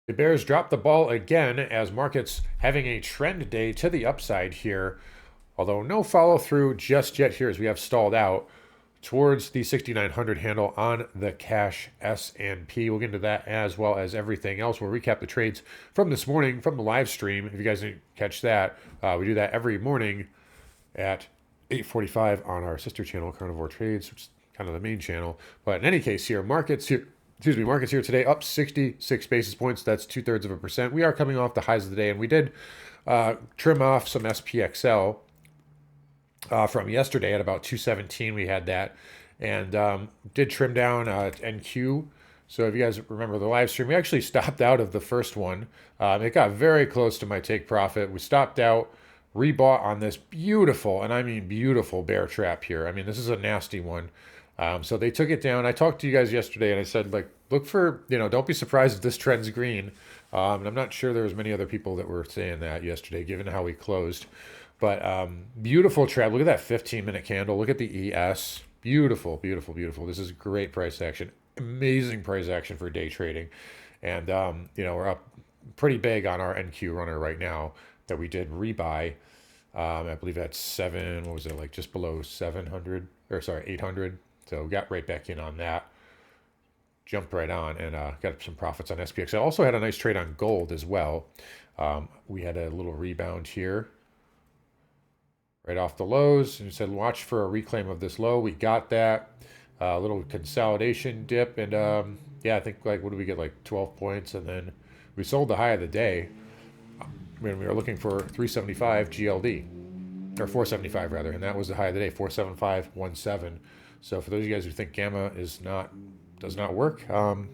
The Bears dropped the ball again as markets having a trend day to the upside here, although no follow through just yet here as we have stalled out towards the 6,900 handle on the cash S&P. We'll get into that as well as everything else. We'll recap the trades from this morning from the live stream. If you guys didn't catch that, we do that every morning at 8:45 on our sister channel, Carnivore Trades, which is kind of the main channel. But in any case, markets here today up 66 basis points. That's 2/3%. We are coming off the highs of the day, and we did trim off some SPXL from yesterday at about 217. We had that, and did trim down NQ. So if you guys remember the live stream, we actually stopped out of the first one. It got very close to my take profit. We stopped out, rebought on this beautiful, and I mean beautiful bear trap here. I mean, this is a nasty one. So they took it down. I talked to you guys yesterday, and I said, like, look for, don't be surprised if this trend's green. And I'm not sure there was many other people that were saying that yesterday, given how we closed. But beautiful trap. Look at that 15-minute candle. Look at the ES. Beautiful, beautiful, beautiful. This is great price action. Amazing price action for day trading. And, we're up pretty big on our NQ runner right now that we did rebuy. I believe that's just below 700, or sorry, 800. So we got right back in on that. Jumped right on and got some profits on SPX. I also had a nice trade on gold as well. We had a little rebound here right off the lows, and said watch for a reclaim of this low. We got that. A little consolidation dip, and I think, like, what did we get, like 12 points, and then we sold the high of the day when we were looking for 375 GLD, or 475 rather, and that was the high of the day, 475.17. So for those of you guys who think gamma does not work, well,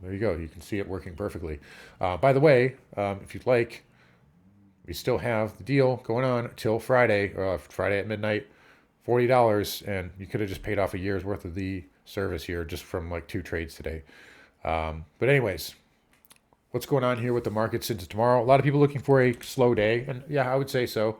there you go. You can see it working perfectly. By the way, if you'd like, we still have the deal going on till Friday at midnight, $40, and you could have just paid off a year's worth of the service here just from like 2 trades today. But anyways, what's going on here with the markets into tomorrow? A lot of people looking for a slow day, and yeah, I would say so.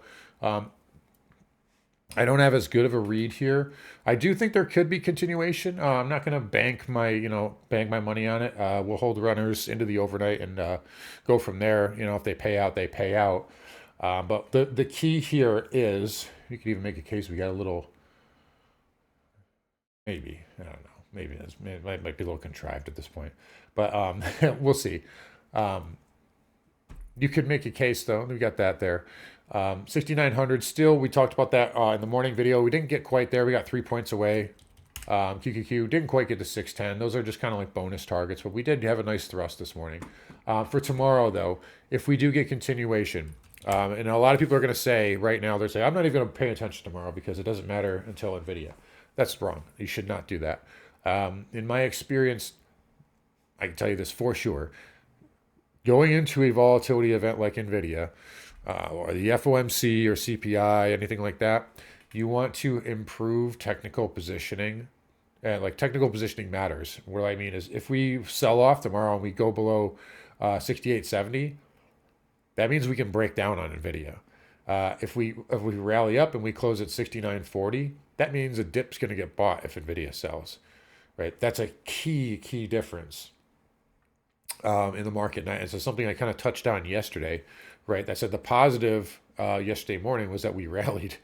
I don't have as good of a read here. I do think there could be continuation. I'm not going to bank my money on it. We'll hold runners into the overnight and go from there. If they pay out, they pay out. But the key here is, you could even make a case we got a little, maybe, I don't know, maybe it might be a little contrived at this point, but we'll see. You could make a case, though. We got that there. 6,900 still. We talked about that in the morning video. We didn't get quite there. We got 3 points away. QQQ didn't quite get to 610. Those are just kind of like bonus targets, but we did have a nice thrust this morning. For tomorrow, though, if we do get continuation, and a lot of people are going to say right now, they're saying, I'm not even going to pay attention tomorrow because it doesn't matter until Nvidia. That's wrong. You should not do that. In my experience, I can tell you this for sure. Going into a volatility event like Nvidia, or the FOMC or CPI, anything like that, you want to improve technical positioning. And like, technical positioning matters. What I mean is, if we sell off tomorrow and we go below 68.70, that means we can break down on Nvidia. If we rally up and we close at 69.40, that means a dip's going to get bought if Nvidia sells. Right? That's a key difference in the market. And it's something I kind of touched on yesterday. Right, I said the positive yesterday morning was that we rallied.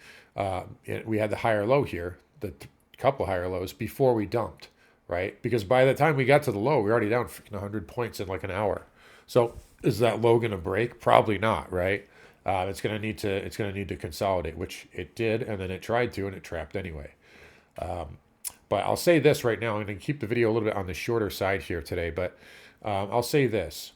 We had the higher low here, the couple higher lows before we dumped, right? Because by the time we got to the low, we were already down 100 points in like an hour. So is that low going to break? Probably not, right? It's going to need to consolidate, which it did, and then it tried to, and it trapped anyway. But I'll say this right now. I'm going to keep the video a little bit on the shorter side here today, but I'll say this: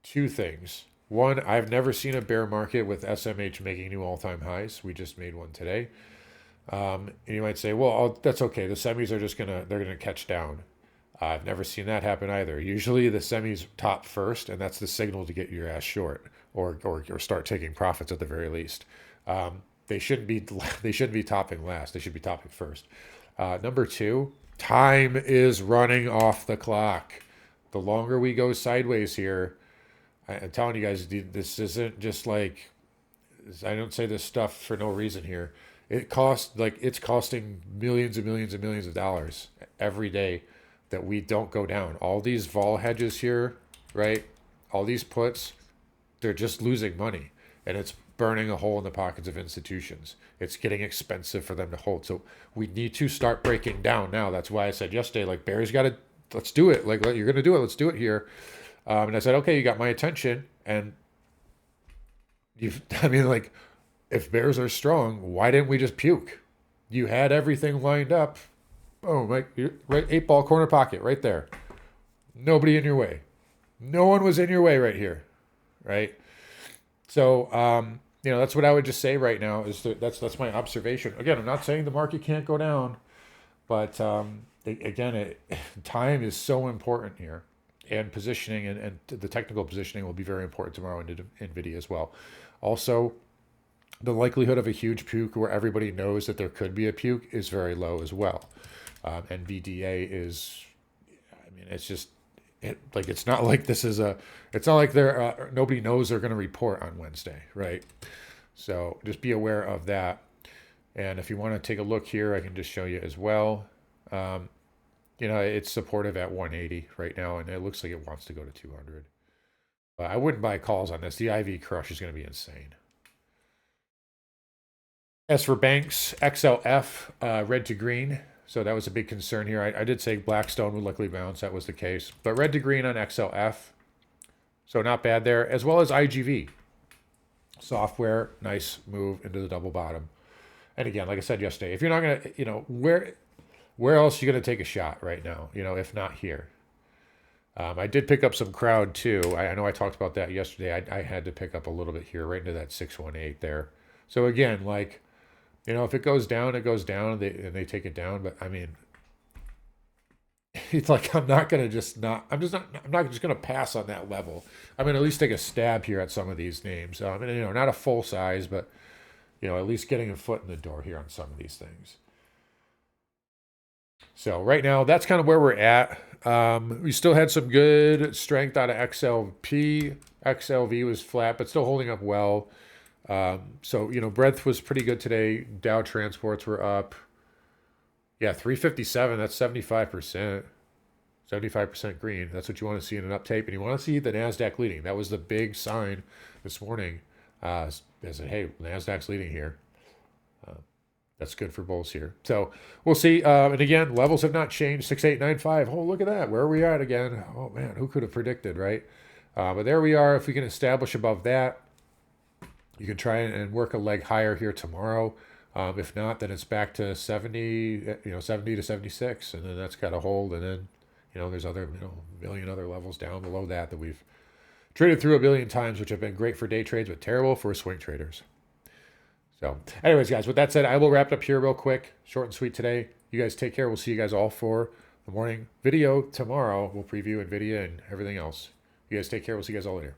2 things. One, I've never seen a bear market with SMH making new all-time highs. We just made one today. And you might say, well, that's okay. The semis are they're gonna catch down. I've never seen that happen either. Usually the semis top first, and that's the signal to get your ass short or start taking profits at the very least. They shouldn't be topping last. They should be topping first. Number 2, time is running off the clock. The longer we go sideways here, I'm telling you guys, this isn't just like, I don't say this stuff for no reason here. It's costing millions and millions and millions of dollars every day that we don't go down. All these vol hedges here, right? all these puts, they're just losing money, and it's burning a hole in the pockets of institutions. It's getting expensive for them to hold. So we need to start breaking down now. That's why I said yesterday, like, Barry's got to, let's do it. Like, you're going to do it. Let's do it here. And I said, okay, you got my attention. And I mean, like, if bears are strong, why didn't we just puke? You had everything lined up. Oh, right, right, 8-ball corner pocket right there. Nobody in your way. No one was in your way right here, right? So, that's what I would just say right now is that's my observation. Again, I'm not saying the market can't go down, but again, time is so important here, and positioning and the technical positioning will be very important tomorrow into Nvidia as well. Also, the likelihood of a huge puke where everybody knows that there could be a puke is very low as well. NVDA is, I mean, it's just, it's not like this is it's not like nobody knows they're going to report on Wednesday, right? So just be aware of that. And if you want to take a look here, I can just show you as well. It's supportive at 180 right now, and it looks like it wants to go to 200. I wouldn't buy calls on this. The IV crush is going to be insane. As for banks, XLF, red to green. So that was a big concern here. I did say Blackstone would likely bounce. That was the case. But red to green on XLF. So not bad there. As well as IGV. Software, nice move into the double bottom. And again, like I said yesterday, if you're not going to, where else are you going to take a shot right now? If not here. I did pick up some crowd too. I know I talked about that yesterday. I had to pick up a little bit here, right into that 618 there. So again, if it goes down, it goes down, and they take it down. But I mean, it's like I'm not just going to pass on that level. I'm going to at least take a stab here at some of these names. Not a full size, but at least getting a foot in the door here on some of these things. So right now, that's kind of where we're at. We still had some good strength out of XLP. XLV was flat, but still holding up well. Breadth was pretty good today. Dow transports were up. Yeah, 357. That's 75%. 75% green. That's what you want to see in an up tape. And you want to see the Nasdaq leading. That was the big sign this morning. They said, hey, Nasdaq's leading here. That's good for bulls here. So we'll see. And again, levels have not changed. 6895. Oh, look at that. Where are we at again? Oh, man, who could have predicted, right? But there we are. If we can establish above that, you can try and work a leg higher here tomorrow. If not, then it's back to 70, 70 to 76, and then that's got to hold. And then, there's other, a million other levels down below that we've traded through a billion times, which have been great for day trades, but terrible for swing traders. So, anyways, guys, with that said, I will wrap it up here real quick, short and sweet today. You guys take care. We'll see you guys all for the morning video tomorrow. We'll preview Nvidia and everything else. You guys take care. We'll see you guys all later.